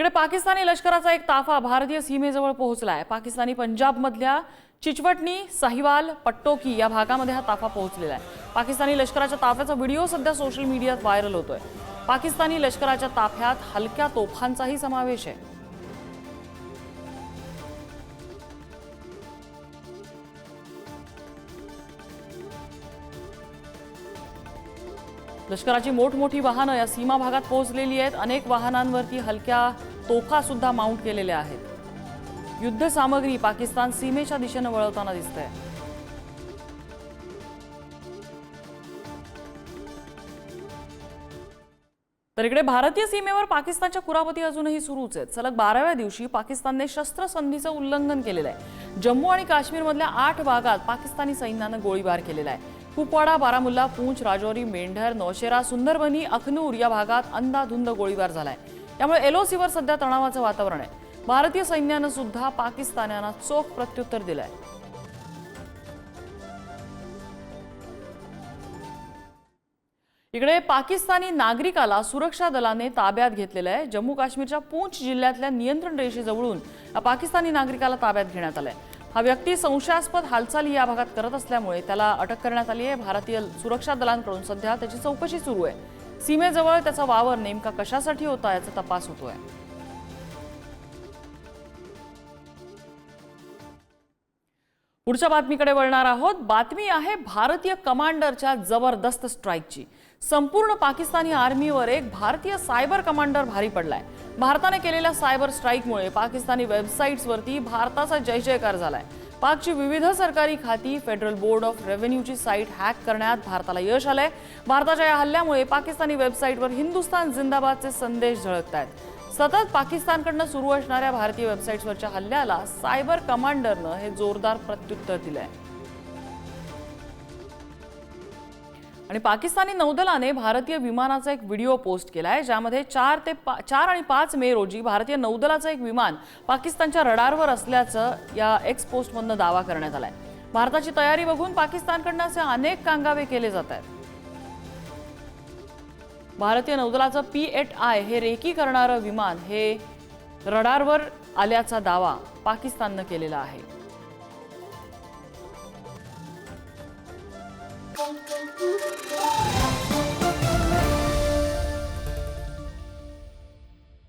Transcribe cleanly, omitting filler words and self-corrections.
इकडे पाकिस्तानी लष्कराचा एक ताफा भारतीय सीमेजवळ पोहोचलाय। पाकिस्तानी पंजाबमधल्या चिचवटनी, साहिवाल, पट्टोकी या भागामध्ये हा ताफा पोहोचलेला आहे। पाकिस्तानी लष्कराच्या ताफ्याचा व्हिडिओ सध्या सोशल मीडियात व्हायरल होतोय। पाकिस्तानी लष्कराच्या ताफ्यात हलक्या तोफांचाही समावेश आहे। लष्कराची मोठमोठी वाहनं या सीमा भागात पोहोचलेली आहेत। अनेक वाहनांवरती हलक्या तोफा सुद्धा माउंट केलेल्या आहेत। युद्ध सामग्री पाकिस्तान सीमेच्या दिशेने वळवताना दिसतंय। तर इकडे भारतीय सीमेवर पाकिस्तानच्या कुरापती अजूनही सुरूच आहेत। सलग 12व्या दिवशी पाकिस्तानने शस्त्रसंधीचं उल्लंघन केलेलं आहे। जम्मू आणि काश्मीरमधल्या 8 भागात पाकिस्तानी सैन्याने गोळीबार केलेला आहे। कुपवाडा, बारामुल्ला, पूंछ, राजौरी, मेंढर, नौशेरा, सुंदरबनी, अखनूर या भागात अंधाधुंद गोळीबार झालाय। त्यामुळे एलओसीवर सध्या तणावाचं वातावरण आहे। भारतीय सैन्याने सुद्धा पाकिस्तान्यांना चोख प्रत्युत्तर दिलंय। इकडे पाकिस्तानी नागरिकाला सुरक्षा दलाने ताब्यात घेतलेलं आहे। जम्मू काश्मीरच्या पूंछ जिल्ह्यातल्या नियंत्रण रेषेजवळून पाकिस्तानी नागरिकाला ताब्यात घेण्यात आलंय। हा व्यक्ती संशयास्पद हालचाली या भागात करत असल्यामुळे त्याला अटक करण्यात आली आहे। भारतीय सुरक्षा दलांकडून सध्या त्याची चौकशी सुरू आहे। सीमेजवळ त्याचा वावर नेमका कशासाठी होता याचा तपास होतोय। पुढच्या बातमीकडे वळणार आहोत। बातमी आहे भारतीय कमांडरच्या जबरदस्त स्ट्राईकची। संपूर्ण पाकिस्तानी आर्मीवर एक भारतीय सायबर कमांडर भारी पडलाय। भारताने केलेल्या सायबर स्ट्राईकमुळे पाकिस्तानी वेबसाईट्सवरती भारताचा जय जयकार झालाय। पाकची विविध सरकारी खाती, फेडरल बोर्ड ऑफ रेव्हेन्यूची साईट हॅक करण्यात भारताला यश आलंय। भारताच्या या हल्ल्यामुळे पाकिस्तानी वेबसाईटवर हिंदुस्तान जिंदाबादचे संदेश झळकतायत। सतत पाकिस्तानकडून सुरू असणाऱ्या भारतीय वेबसाईट्सवरच्या हल्ल्याला सायबर कमांडरनं हे जोरदार प्रत्युत्तर दिलंय। आणि पाकिस्तानी नौदलाने भारतीय विमानाचा एक व्हिडिओ पोस्ट केलाय, ज्यामध्ये 4 आणि 5 मे रोजी भारतीय नौदलाचं एक विमान पाकिस्तानच्या रडारवर असल्याचं या एक्स पोस्टमधनं दावा करण्यात आलाय। भारताची तयारी बघून पाकिस्तानकडून असे अनेक कांगावे केले जात आहेत। भारतीय नौदलाचं P-8I हे रेकी करणारं विमान हे रडारवर आल्याचा दावा पाकिस्ताननं केलेला आहे।